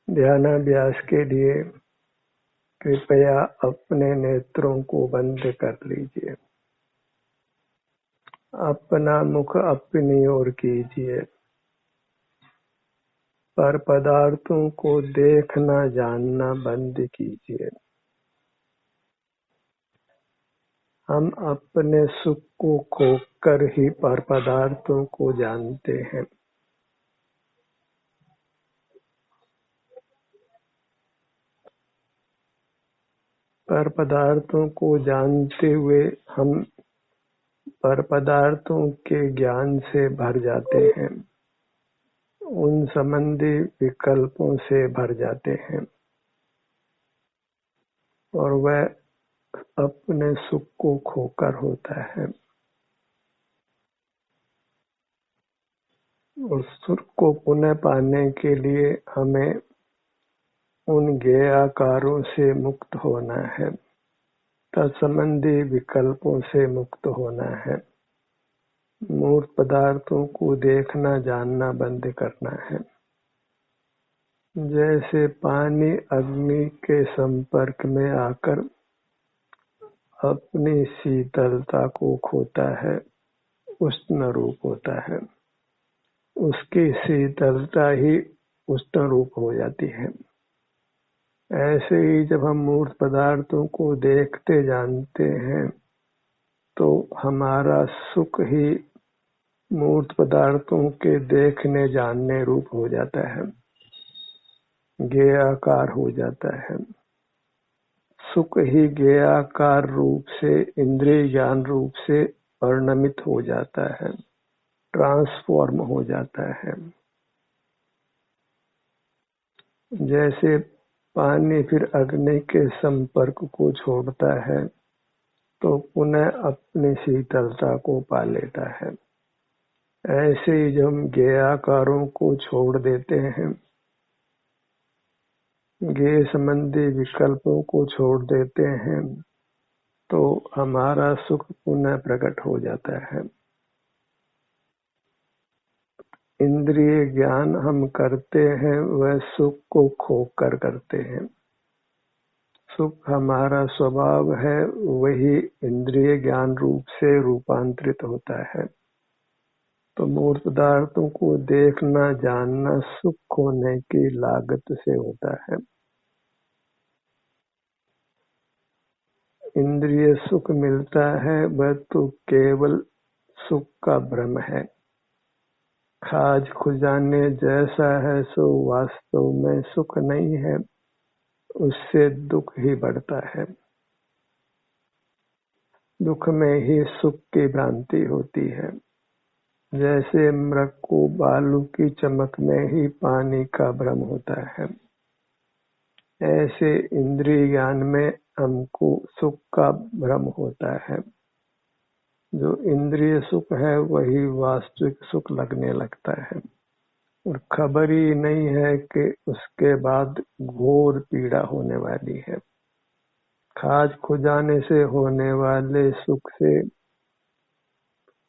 ध्यानाभ्यास के लिए कृपया अपने नेत्रों को बंद कर लीजिए। अपना मुख अपनी ओर कीजिए। पर पदार्थों को देखना जानना बंद कीजिए। हम अपने सुख को खोकर ही पर पदार्थों को जानते हैं। पर पदार्थों को जानते हुए हम पर पदार्थों के ज्ञान से भर जाते हैं, उन संबंधी विकल्पों से भर जाते हैं और वह अपने सुख को खोकर होता है। उस सुख को पुनः पाने के लिए हमें उन ज्ञेयाकारों से मुक्त होना है, तत्संबंधी विकल्पों से मुक्त होना है, मूर्त पदार्थों को देखना जानना बंद करना है। जैसे पानी अग्नि के संपर्क में आकर अपनी शीतलता को खोता है, उष्ण रूप होता है, उसकी शीतलता ही उष्ण रूप हो जाती है। ऐसे ही जब हम मूर्त पदार्थों को देखते जानते हैं तो हमारा सुख ही मूर्त पदार्थों के देखने जानने रूप हो जाता है, ज्ञेयाकार हो जाता है। सुख ही ज्ञेयाकार रूप से इंद्रिय ज्ञान रूप से परिणमित हो जाता है, ट्रांसफॉर्म हो जाता है। जैसे पानी फिर अग्नि के संपर्क को छोड़ता है तो पुनः अपनी शीतलता को पा लेता है। ऐसे ही जब हम ज्ञेयाकारों को छोड़ देते हैं, ज्ञेय संबंधी विकल्पों को छोड़ देते हैं तो हमारा सुख पुनः प्रकट हो जाता है। इंद्रिय ज्ञान हम करते हैं वह सुख को खोकर करते हैं। सुख हमारा स्वभाव है, वही इंद्रिय ज्ञान रूप से रूपांतरित होता है। तो मूर्त पदार्थों को देखना जानना सुख होने की लागत से होता है। इंद्रिय सुख मिलता है वह तो केवल सुख का भ्रम है। खाज खुजाने जैसा है सो वास्तव में सुख नहीं है, उससे दुख ही बढ़ता है। दुख में ही सुख की भ्रांति होती है। जैसे मृग को बालू की चमक में ही पानी का भ्रम होता है, ऐसे इंद्रिय ज्ञान में हमको सुख का भ्रम होता है। जो इंद्रिय सुख है वही वास्तविक सुख लगने लगता है और खबर ही नहीं है कि उसके बाद घोर पीड़ा होने वाली है। खाज खुजाने से होने वाले सुख से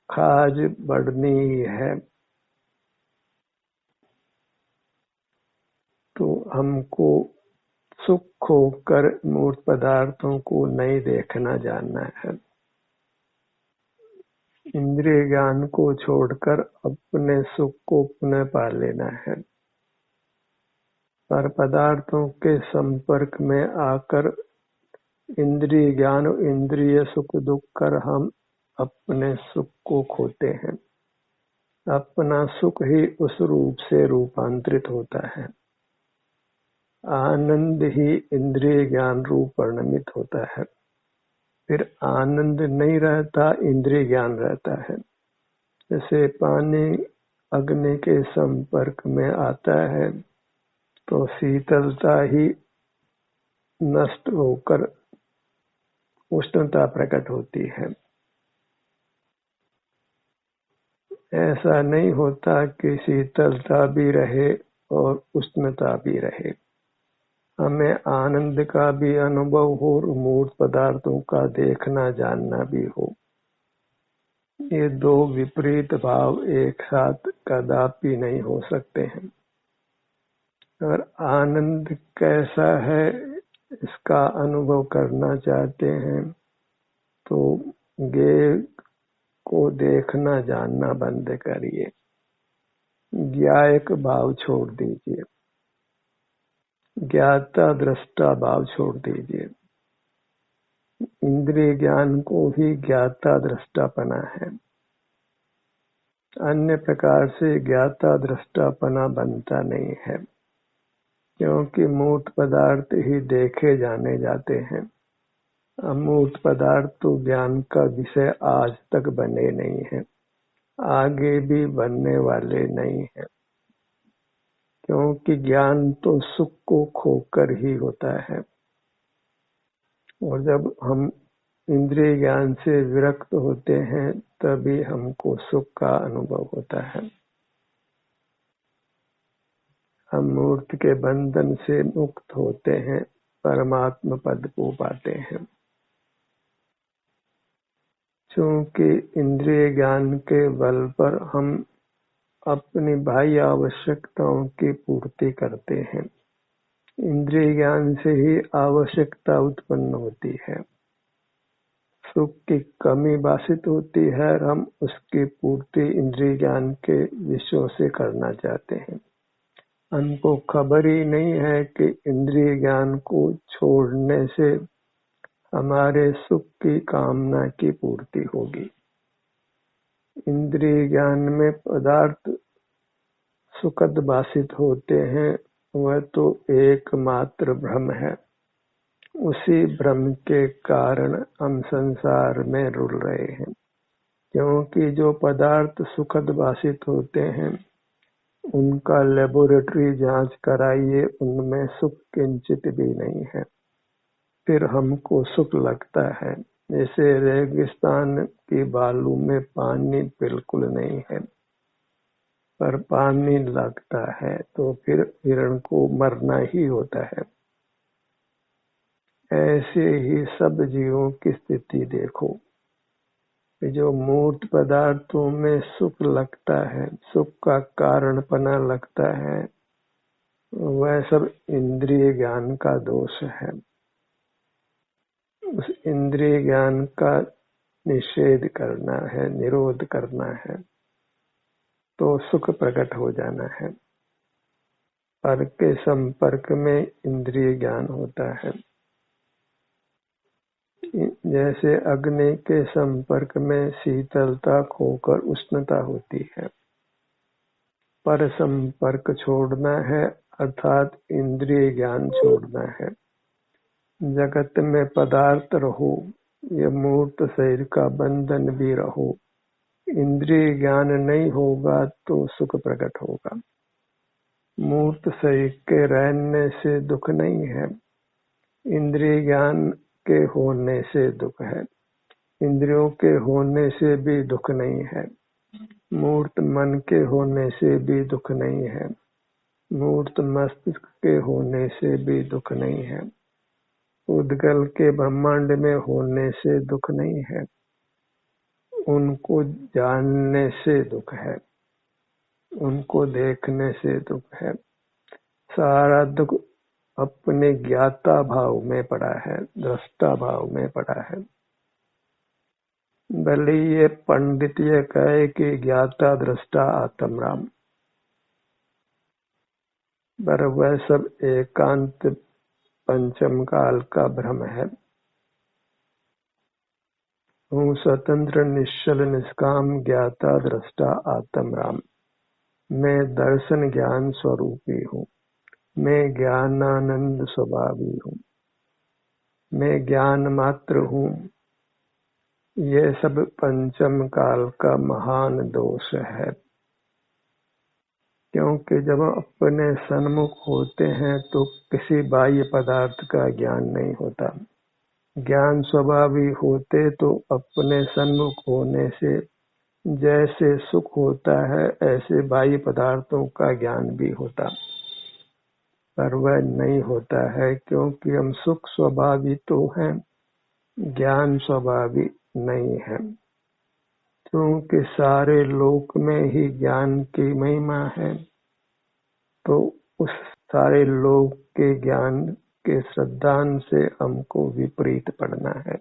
खाज बढ़नी है। तो हमको सुख खोकर मूर्त पदार्थों को नहीं देखना जानना है। इंद्रिय ज्ञान को छोड़कर अपने सुख को पुनः पा लेना है। पर पदार्थों के संपर्क में आकर इंद्रिय ज्ञान इंद्रिय सुख दुख कर हम अपने सुख को खोते हैं। अपना सुख ही उस रूप से रूपांतरित होता है। आनंद ही इंद्रिय ज्ञान रूप परिणमित होता है। फिर आनंद नहीं रहता, इंद्रिय ज्ञान रहता है। जैसे पानी अग्नि के संपर्क में आता है तो शीतलता ही नष्ट होकर उष्णता प्रकट होती है। ऐसा नहीं होता कि शीतलता भी रहे और उष्णता भी रहे। हमें आनंद का भी अनुभव हो और मूर्त पदार्थों का देखना जानना भी हो। ये दो विपरीत भाव एक साथ कदापि नहीं हो सकते हैं। अगर आनंद कैसा है इसका अनुभव करना चाहते हैं तो ज्ञेय को देखना जानना बंद करिए, ज्ञायक भाव छोड़ दीजिए, ज्ञाता दृष्टा भाव छोड़ दीजिए। इंद्रिय ज्ञान को ही ज्ञाता दृष्टापना है, अन्य प्रकार से ज्ञाता दृष्टापना बनता नहीं है, क्योंकि मूर्त पदार्थ ही देखे जाने जाते हैं। अमूर्त पदार्थ तो ज्ञान का विषय आज तक बने नहीं है, आगे भी बनने वाले नहीं है, क्योंकि ज्ञान तो सुख को खोकर ही होता है। और जब हम इंद्रिय ज्ञान से विरक्त होते हैं तभी हमको सुख का अनुभव होता है। हम मूर्त के बंधन से मुक्त होते हैं, परमात्मा पद को पाते हैं। चूंकि इंद्रिय ज्ञान के बल पर हम अपनी बाह्य आवश्यकताओं की पूर्ति करते हैं, इंद्रिय ज्ञान से ही आवश्यकता उत्पन्न होती है। सुख की कमी भाषित होती है और हम उसकी पूर्ति इंद्रिय ज्ञान के विषयों से करना चाहते हैं। हमको खबर ही नहीं है कि इंद्रिय ज्ञान को छोड़ने से हमारे सुख की कामना की पूर्ति होगी। इंद्रिय ज्ञान में पदार्थ सुखद भाषित होते हैं, वह तो एकमात्र भ्रम है। उसी भ्रम के कारण हम संसार में रुल रहे हैं, क्योंकि जो पदार्थ सुखद भाषित होते हैं उनका लेबोरेटरी जांच कराइए, उनमें सुख किंचित भी नहीं है, फिर हमको सुख लगता है। जैसे रेगिस्तान की बालू में पानी बिल्कुल नहीं है पर पानी लगता है, तो फिर हिरण को मरना ही होता है। ऐसे ही सब जीवों की स्थिति देखो, जो मूर्त पदार्थों में सुख लगता है, सुख का कारणपना लगता है, वह सब इंद्रिय ज्ञान का दोष है। उस इंद्रिय ज्ञान का निषेध करना है, निरोध करना है, तो सुख प्रकट हो जाना है। पर के संपर्क में इंद्रिय ज्ञान होता है। जैसे अग्नि के संपर्क में शीतलता खोकर उष्णता होती है। पर संपर्क छोड़ना है अर्थात इंद्रिय ज्ञान छोड़ना है। जगत में पदार्थ रहो या मूर्त शरीर का बंधन भी रहो, इंद्रिय ज्ञान नहीं होगा तो सुख प्रकट होगा। मूर्त शरीर के रहने से दुख नहीं है, इंद्रिय ज्ञान के होने से दुख है। इंद्रियों के होने से भी दुख नहीं है, मूर्त मन के होने से भी दुख नहीं है, मूर्त मस्तिष्क के होने से भी दुख नहीं है, उद्गल के ब्रह्मांड में होने से दुख नहीं है, उनको जानने से दुख है, उनको देखने से दुख है। सारा दुख अपने ज्ञाता भाव में पड़ा है, दृष्टा भाव में पड़ा है। भले ये पंडित ये कहे कि ज्ञाता दृष्टा आत्म राम, पर वह सब एकांत पंचम काल का भ्रम है। हूँ स्वतंत्र निश्चल निष्काम ज्ञाता दृष्टा आत्म राम, मैं दर्शन ज्ञान स्वरूपी हूँ, मैं ज्ञानानंद स्वभावी हूँ, मैं ज्ञान मात्र हूँ। ये सब पंचम काल का महान दोष है, क्योंकि जब अपने सन्मुख होते हैं तो किसी बाह्य पदार्थ का ज्ञान नहीं होता। ज्ञान स्वभावी होते तो अपने सन्मुख होने से जैसे सुख होता है ऐसे बाह्य पदार्थों का ज्ञान भी होता, पर वह नहीं होता है, क्योंकि हम सुख स्वभावी तो हैं, ज्ञान स्वभावी नहीं है। क्योंकि सारे लोक में ही ज्ञान की महिमा है, तो उस सारे लोग के ज्ञान के श्रद्धान से हमको विपरीत पढ़ना है।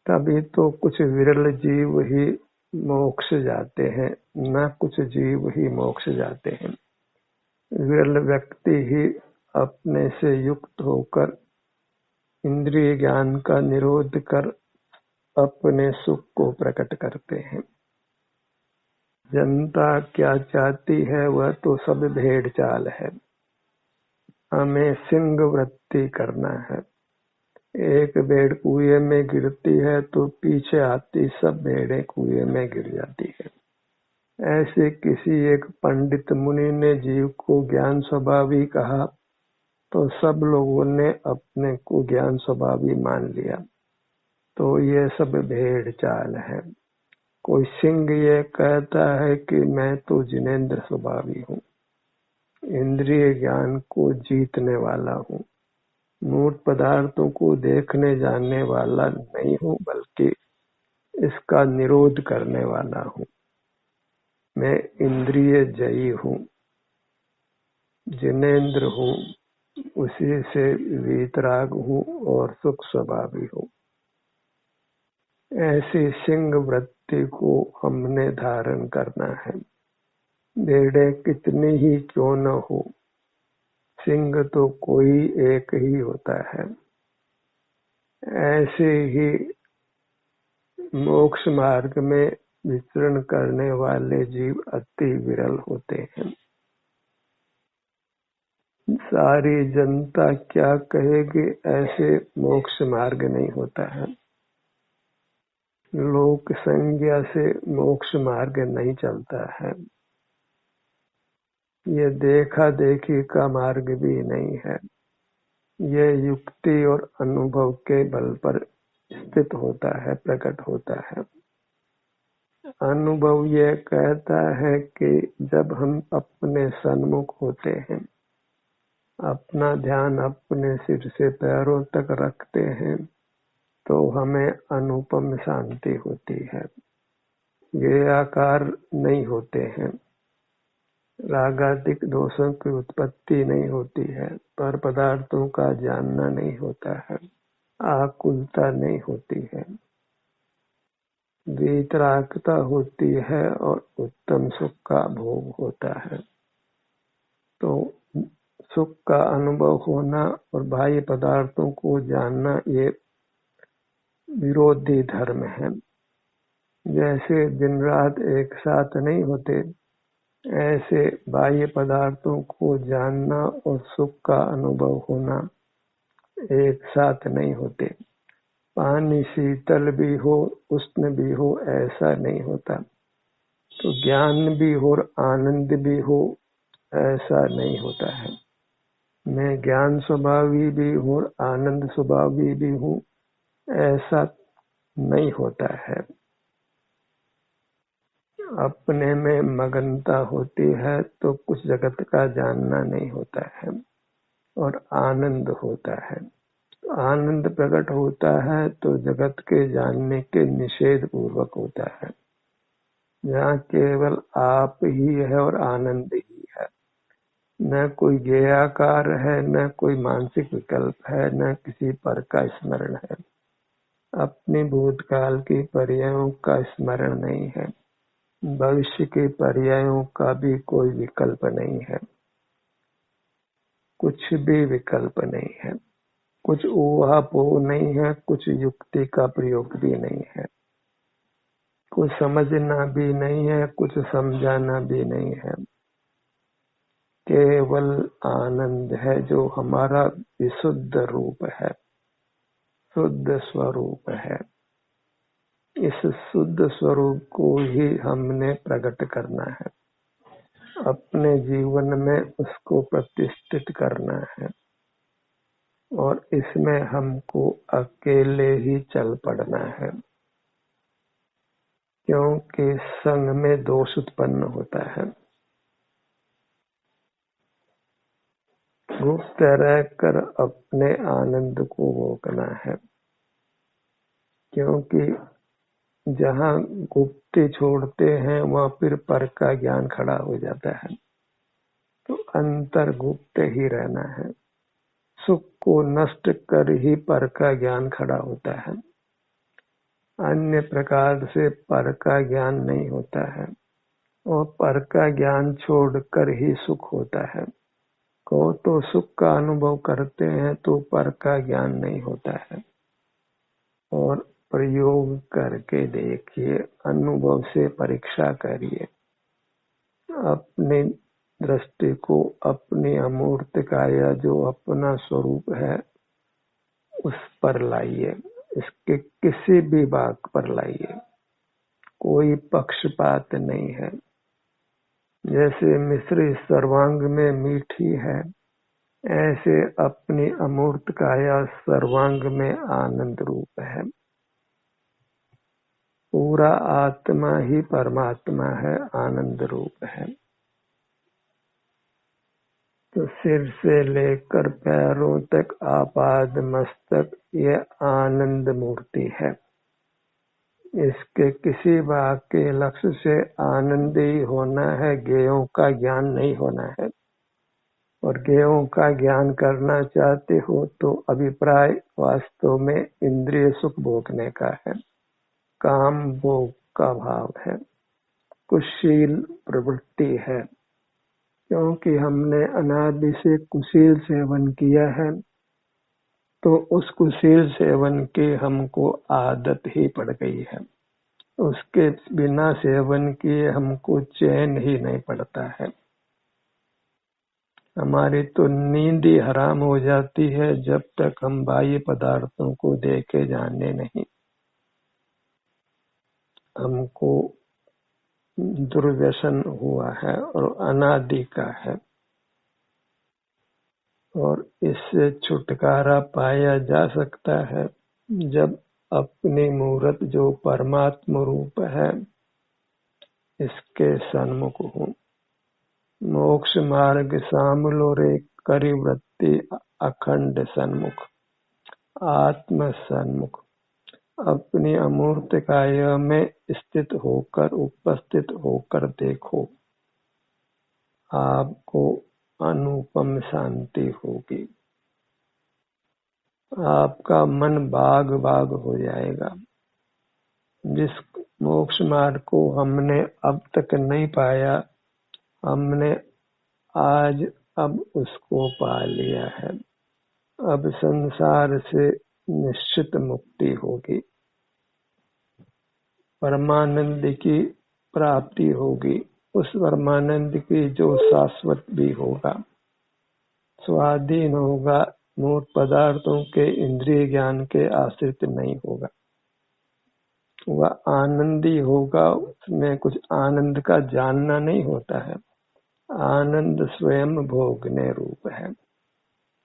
तभी तो कुछ विरल जीव ही मोक्ष जाते हैं, न कुछ जीव ही मोक्ष जाते हैं। विरल व्यक्ति ही अपने से युक्त होकर इंद्रिय ज्ञान का निरोध कर अपने सुख को प्रकट करते हैं। जनता क्या चाहती है वह तो सब भेड़ चाल है। हमें सिंह वृत्ति करना है। एक भेड़ कुएं में गिरती है तो पीछे आती सब भेड़ें कुएं में गिर जाती है। ऐसे किसी एक पंडित मुनि ने जीव को ज्ञान स्वभावी कहा तो सब लोगों ने अपने को ज्ञान स्वभावी मान लिया। तो ये सब भेड़ चाल है। कोई सिंह ये कहता है कि मैं तो जिनेंद्र स्वभावी हूँ, इंद्रिय ज्ञान को जीतने वाला हूँ, मूर्त पदार्थों को देखने जानने वाला नहीं हूँ बल्कि इसका निरोध करने वाला हूँ। मैं इंद्रिय जयी हूँ, जिनेंद्र हूँ, उसी से वीतराग हूँ और सुख स्वभावी हूँ। ऐसी सिंह वृत्ति को हमने धारण करना है। भेड़ें कितनी ही क्यों न हो, सिंह तो कोई एक ही होता है। ऐसे ही मोक्ष मार्ग में विचरण करने वाले जीव अति विरल होते हैं। सारी जनता क्या कहेगी, ऐसे मोक्ष मार्ग नहीं होता है। लोक संज्ञा से मोक्ष मार्ग नहीं चलता है। ये देखा देखी का मार्ग भी नहीं है। ये युक्ति और अनुभव के बल पर स्थित होता है, प्रकट होता है। अनुभव ये कहता है कि जब हम अपने सन्मुख होते हैं, अपना ध्यान अपने सिर से पैरों तक रखते हैं, तो हमें अनुपम शांति होती है। ये आकार नहीं होते हैं, रागादिक दोषों की उत्पत्ति नहीं होती है, पर पदार्थों का जानना नहीं होता है, आकुलता नहीं होती है, वीतरागता होती है और उत्तम सुख का भोग होता है। तो सुख का अनुभव होना और बाह्य पदार्थों को जानना ये विरोधी धर्म है। जैसे दिन रात एक साथ नहीं होते, ऐसे बाह्य पदार्थों को जानना और सुख का अनुभव होना एक साथ नहीं होते। पानी शीतल भी हो, उष्ण भी हो, ऐसा नहीं होता। तो ज्ञान भी हो और आनंद भी हो, ऐसा नहीं होता है। मैं ज्ञान स्वभावी भी हूँ और आनंद स्वभावी भी हूँ, ऐसा नहीं होता है। अपने में मगनता होती है तो कुछ जगत का जानना नहीं होता है और आनंद होता है। आनंद प्रकट होता है तो जगत के जानने के निषेध पूर्वक होता है, जहाँ केवल आप ही है और आनंद ही है। न कोई ज्ञेयाकार है, न कोई मानसिक विकल्प है, न किसी पर का स्मरण है। अपने भूतकाल की पर्यायों का स्मरण नहीं है, भविष्य के पर्यायों का भी कोई विकल्प नहीं है। कुछ भी विकल्प नहीं है, कुछ ऊहापोह नहीं है, कुछ युक्ति का प्रयोग भी नहीं है, कुछ समझना भी नहीं है, कुछ समझाना भी नहीं है। केवल आनंद है जो हमारा विशुद्ध रूप है, शुद्ध स्वरूप है। इस शुद्ध स्वरूप को ही हमने प्रकट करना है, अपने जीवन में उसको प्रतिष्ठित करना है और इसमें हमको अकेले ही चल पड़ना है, क्योंकि संग में दोष उत्पन्न होता है। गुप्त रहकर अपने आनंद को भोगना है, क्योंकि जहाँ गुप्ती छोड़ते हैं वहाँ फिर पर का ज्ञान खड़ा हो जाता है। तो अंतर्गुप्त ही रहना है। सुख को नष्ट कर ही पर का ज्ञान खड़ा होता है, अन्य प्रकार से पर का ज्ञान नहीं होता है, और पर का ज्ञान छोड़कर ही सुख होता है। को तो सुख का अनुभव करते हैं तो पर का ज्ञान नहीं होता है। और प्रयोग करके देखिए, अनुभव से परीक्षा करिए, अपनी दृष्टि को अपनी अमूर्त काया जो अपना स्वरूप है उस पर लाइए, इसके किसी भी भाग पर लाइए, कोई पक्षपात नहीं है। जैसे मिश्री सर्वांग में मीठी है, ऐसे अपनी अमूर्त काया सर्वांग में आनंद रूप है। पूरा आत्मा ही परमात्मा है, आनंद रूप है। तो सिर से लेकर पैरों तक आपाद मस्तक ये आनंद मूर्ति है। इसके किसी भाग के लक्ष्य से आनंद ही होना है, ज्ञेयों का ज्ञान नहीं होना है। और ज्ञेयों का ज्ञान करना चाहते हो तो अभिप्राय वास्तव में इंद्रिय सुख भोगने का है, काम भोग का भाव है, कुशील प्रवृत्ति है। क्योंकि हमने अनादि से कुशील सेवन किया है, तो उस कुशील सेवन की हमको आदत ही पड़ गई है। उसके बिना सेवन किए हमको चैन ही नहीं पड़ता है। हमारी तो नींद ही हराम हो जाती है जब तक हम बाह्य पदार्थों को देखे जाने नहीं। हमको दुर्व्यसन हुआ है और अनादि का है, और इससे छुटकारा पाया जा सकता है जब अपनी मूर्त जो परमात्म रूप है इसके सन्मुख हूँ। मोक्ष मार्ग सामलो रे करी वृत्ति अखंड सन्मुख, आत्म सन्मुख। अपनी अमूर्त काया में स्थित होकर, उपस्थित होकर देखो, आपको अनुपम शांति होगी। आपका मन बाग बाग हो जाएगा। जिस मोक्ष मार्ग को हमने अब तक नहीं पाया, हमने आज अब उसको पा लिया है। अब संसार से निश्चित मुक्ति होगी, परमानंद की प्राप्ति होगी। उस परमानंद की जो शाश्वत भी होगा, स्वाधीन होगा, मूर्त पदार्थों के इंद्रिय ज्ञान के आश्रित नहीं होगा। वह आनंदी होगा, उसमें कुछ आनंद का जानना नहीं होता है। आनंद स्वयं भोगने रूप है।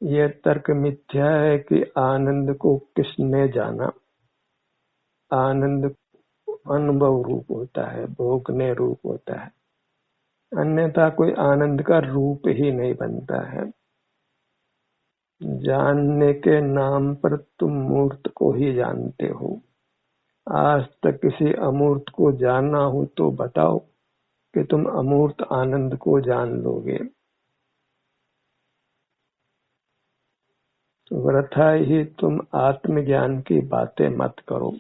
यह तर्क मिथ्या है कि आनंद को किसने जाना। आनंद अनुभव रूप होता है, भोगने रूप होता है, अन्यथा कोई आनंद का रूप ही नहीं बनता है। जानने के नाम पर तुम मूर्त को ही जानते हो। आज तक किसी अमूर्त को जानना हो तो बताओ कि तुम अमूर्त आनंद को जान लोगे। वृथा ही तुम आत्मज्ञान की बातें मत करो।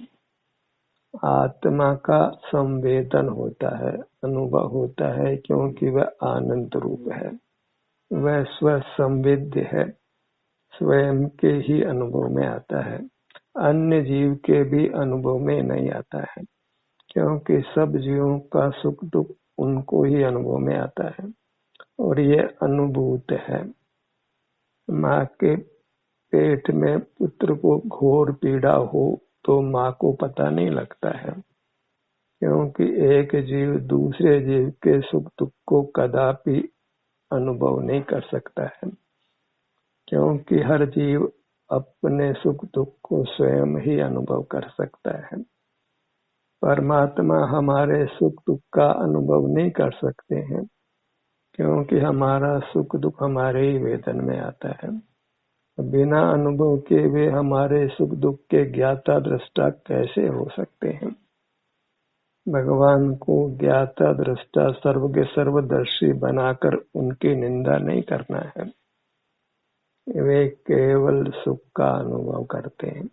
आत्मा का संवेदन होता है, अनुभव होता है, क्योंकि वह आनंद रूप है। वह स्व संवेद्य है, स्वयं के ही अनुभव में आता है, अन्य जीव के भी अनुभव में नहीं आता है। क्योंकि सब जीवों का सुख दुख उनको ही अनुभव में आता है, और ये अनुभूत है। माँ के पेट में पुत्र को घोर पीड़ा हो तो माँ को पता नहीं लगता है, क्योंकि एक जीव दूसरे जीव के सुख दुख को कदापि अनुभव नहीं कर सकता है, क्योंकि हर जीव अपने सुख दुख को स्वयं ही अनुभव कर सकता है। परमात्मा हमारे सुख दुख का अनुभव नहीं कर सकते हैं, क्योंकि हमारा सुख दुख हमारे ही वेदन में आता है। बिना अनुभव के वे हमारे सुख दुख के ज्ञाता दृष्टा कैसे हो सकते हैं। भगवान को ज्ञाता दृष्टा सर्वज्ञ सर्वदर्शी बनाकर उनकी निंदा नहीं करना है। वे केवल सुख का अनुभव करते हैं।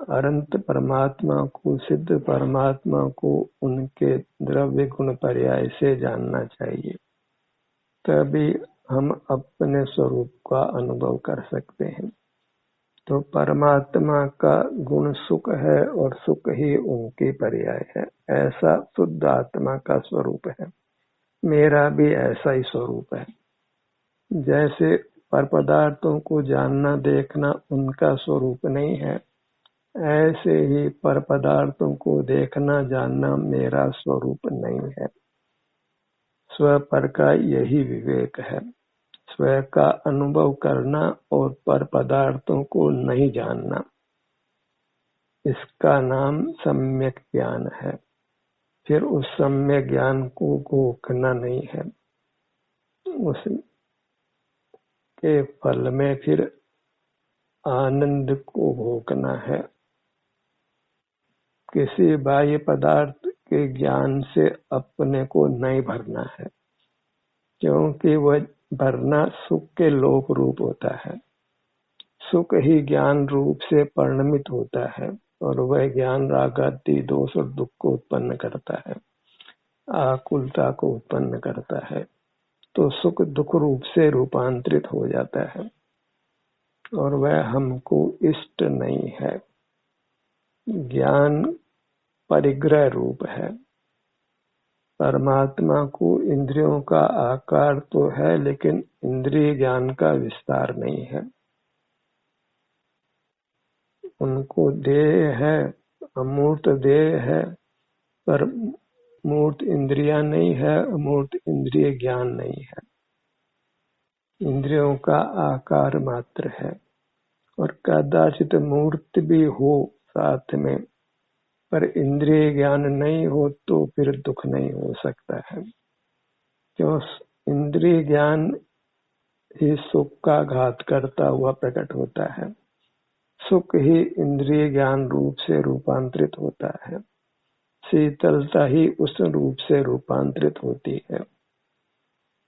अनंत परमात्मा को, सिद्ध परमात्मा को उनके द्रव्य गुण पर्याय से जानना चाहिए, तभी हम अपने स्वरूप का अनुभव कर सकते हैं। तो परमात्मा का गुण सुख है और सुख ही उनके पर्याय है। ऐसा शुद्ध आत्मा का स्वरूप है। मेरा भी ऐसा ही स्वरूप है। जैसे पर पदार्थों को जानना देखना उनका स्वरूप नहीं है, ऐसे ही पर पदार्थों को देखना जानना मेरा स्वरूप नहीं है। स्व पर का यही विवेक है। स्वयं का अनुभव करना और पर पदार्थों को नहीं जानना, इसका नाम सम्यक ज्ञान है। फिर उस सम्यक ज्ञान को घोखना नहीं है। उसके फल में फिर आनंद को भोगना है। किसी बाह्य पदार्थ के ज्ञान से अपने को नहीं भरना है, क्योंकि वह भरना सुख के लोक रूप होता है। सुख ही ज्ञान रूप से परिणमित होता है और वह ज्ञान राग आदि दोष और दुख को उत्पन्न करता है, आकुलता को उत्पन्न करता है। तो सुख दुख रूप से रूपांतरित हो जाता है और वह हमको इष्ट नहीं है। ज्ञान परिग्रह रूप है। परमात्मा को इंद्रियों का आकार तो है, लेकिन इंद्रिय ज्ञान का विस्तार नहीं है। उनको देह है, अमूर्त देह है, पर मूर्त इंद्रियां नहीं है, अमूर्त इंद्रिय ज्ञान नहीं है। इंद्रियों का आकार मात्र है और कदाचित मूर्त भी हो साथ में, पर इंद्रिय ज्ञान नहीं हो तो फिर दुख नहीं हो सकता है। क्यों? इंद्रिय ज्ञान ही सुख का घात करता हुआ प्रकट होता है। सुख ही इंद्रिय ज्ञान रूप से रूपांतरित होता है। शीतलता ही उस रूप से रूपांतरित होती है।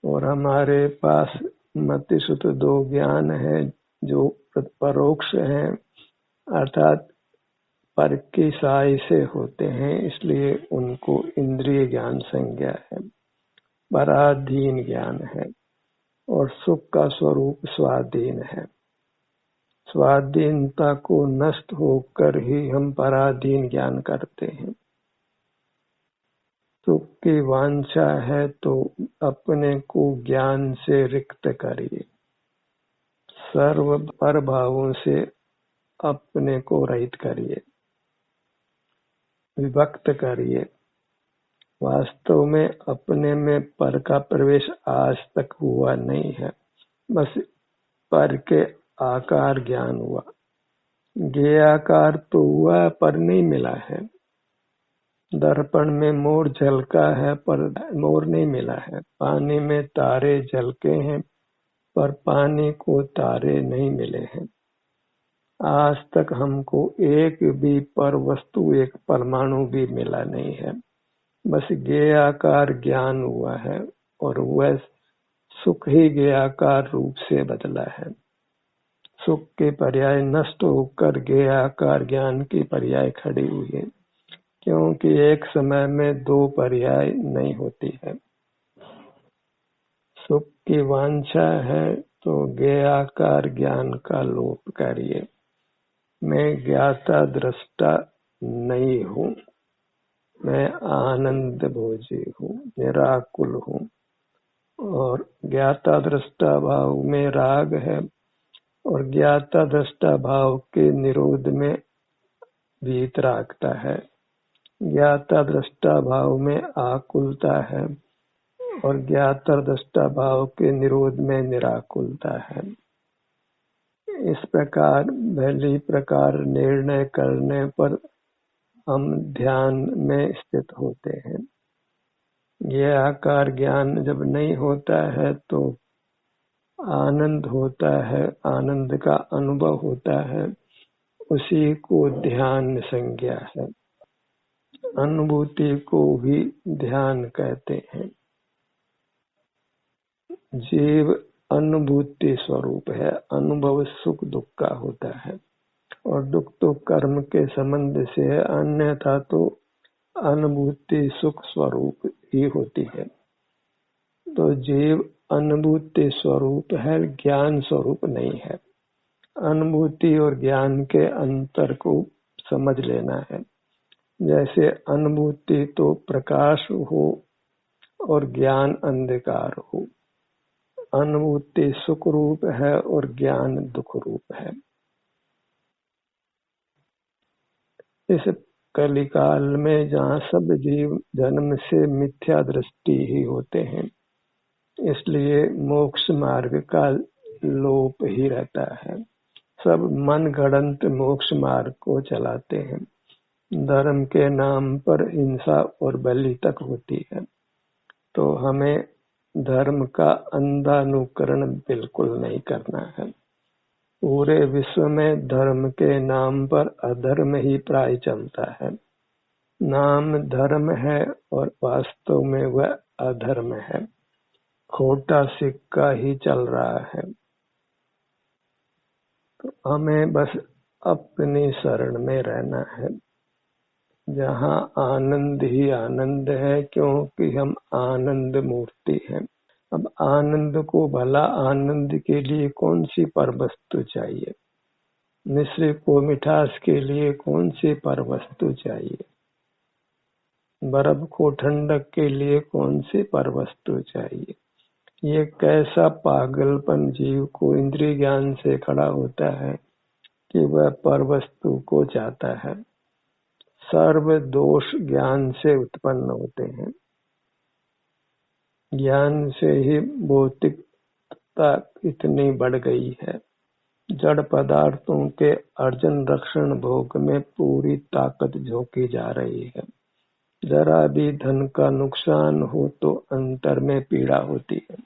और हमारे पास मतिसुत दो ज्ञान है जो परोक्ष है, अर्थात पर की साई से होते हैं, इसलिए उनको इंद्रिय ज्ञान संज्ञा है। पराधीन ज्ञान है और सुख का स्वरूप स्वाधीन है। स्वाधीनता को नष्ट होकर ही हम पराधीन ज्ञान करते हैं। सुख की वांछा है तो अपने को ज्ञान से रिक्त करिए, सर्व पर भावों से अपने को रहित करिए, विभक्त करिए। वास्तव में अपने में पर का प्रवेश आज तक हुआ नहीं है, बस पर के आकार ज्ञान हुआ। ज्ञेयाकार तो हुआ पर नहीं मिला है। दर्पण में मोर झलका है पर मोर नहीं मिला है। पानी में तारे झलके हैं पर पानी को तारे नहीं मिले हैं। आज तक हमको एक भी पर वस्तु, एक परमाणु भी मिला नहीं है। बस ज्ञेयाकार ज्ञान हुआ है और वह सुख ही ज्ञेयाकार रूप से बदला है। सुख के पर्याय नष्ट होकर ज्ञेयाकार ज्ञान की पर्याय खड़ी हुई है, क्योंकि एक समय में दो पर्याय नहीं होती है। सुख की वांछा है तो ज्ञेयाकार ज्ञान का लोप करिए। मैं ज्ञाता दृष्टा नहीं हूँ, मैं आनंद भोजी हूँ, निराकुल हूँ। और ज्ञाता दृष्टा भाव में राग है और ज्ञाता दृष्टा भाव के निरोध में वीतरागता है। ज्ञाता दृष्टा भाव में आकुलता है और ज्ञाता दृष्टा भाव के निरोध में निराकुलता है। इस प्रकार भली प्रकार निर्णय करने पर हम ध्यान में स्थित होते हैं। यह आकार ज्ञान जब नहीं होता है तो आनंद होता है, आनंद का अनुभव होता है, उसी को ध्यान संज्ञा है। अनुभूति को भी ध्यान कहते हैं। जीव अनुभूति स्वरूप है, अनुभव सुख दुख का होता है और दुख तो कर्म के संबंध से है, अन्यथा तो अनुभूति सुख स्वरूप ही होती है। तो जीव अनुभूति स्वरूप है, ज्ञान स्वरूप नहीं है। अनुभूति और ज्ञान के अंतर को समझ लेना है। जैसे अनुभूति तो प्रकाश हो और ज्ञान अंधकार हो। अनुभूति सुख रूप है और ज्ञान दुख रूप है। इस कलिकाल में जहाँ सब जीव जन्म से मिथ्या दृष्टि ही होते हैं, इसलिए मोक्ष मार्ग का लोप ही रहता है। सब मन गढ़ंत मोक्ष मार्ग को चलाते हैं। धर्म के नाम पर हिंसा और बलि तक होती है। तो हमें धर्म का अंधानुकरण बिल्कुल नहीं करना है। पूरे विश्व में धर्म के नाम पर अधर्म ही प्राय चलता है। नाम धर्म है और वास्तव में वह अधर्म है। खोटा सिक्का ही चल रहा है। तो हमें बस अपनी शरण में रहना है, जहाँ आनंद ही आनंद है, क्योंकि हम आनंद मूर्ति हैं। अब आनंद को, भला आनंद के लिए कौन सी पर वस्तु चाहिए? मिश्री को मिठास के लिए कौन सी पर वस्तु चाहिए? बर्फ को ठंडक के लिए कौन सी पर वस्तु चाहिए? ये कैसा पागलपन जीव को इंद्रिय ज्ञान से खड़ा होता है कि वह पर वस्तु को चाहता है। सर्व दोष ज्ञान से उत्पन्न होते हैं। ज्ञान से ही भौतिकता इतनी बढ़ गई है। जड़ पदार्थों के अर्जन रक्षण भोग में पूरी ताकत झोंकी जा रही है। जरा भी धन का नुकसान हो तो अंतर में पीड़ा होती है।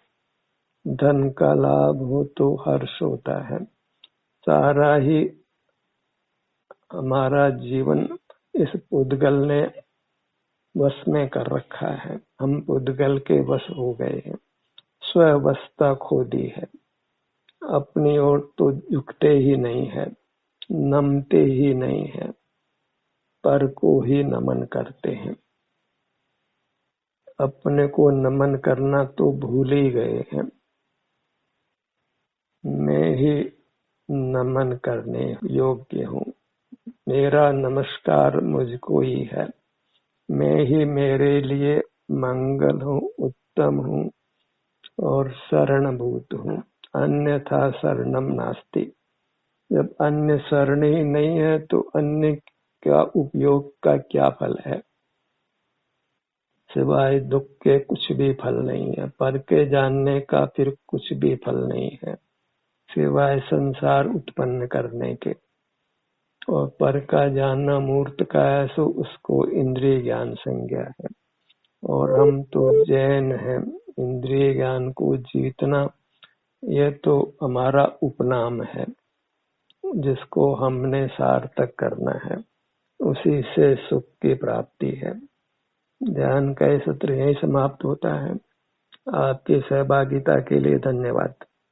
धन का लाभ हो तो हर्ष होता है। सारा ही हमारा जीवन इस पुद्गल ने वश में कर रखा है। हम पुद्गल के वश हो गए हैं। स्ववस्था खो दी है। अपनी ओर तो झुकते ही नहीं है, नमते ही नहीं है, पर को ही नमन करते हैं। अपने को नमन करना तो भूल ही गए हैं। मैं ही नमन करने योग्य हूँ। मेरा नमस्कार मुझको ही है। मैं ही मेरे लिए मंगल हूँ, उत्तम हूँ और शरणभूत हूँ। अन्यथा शरणम नास्ति। जब अन्य शरण ही नहीं है तो अन्य का उपयोग का क्या फल है? सिवाय दुख के कुछ भी फल नहीं है। पर के जानने का फिर कुछ भी फल नहीं है, सिवाय संसार उत्पन्न करने के। और पर का जानना मूर्त का है, सो उसको इंद्रिय ज्ञान संज्ञा है। और हम तो जैन हैं। इंद्रिय ज्ञान को जीतना यह तो हमारा उपनाम है, जिसको हमने सार्थक करना है। उसी से सुख की प्राप्ति है। ध्यान का सत्र यही समाप्त होता है। आपकी सहभागिता के लिए धन्यवाद।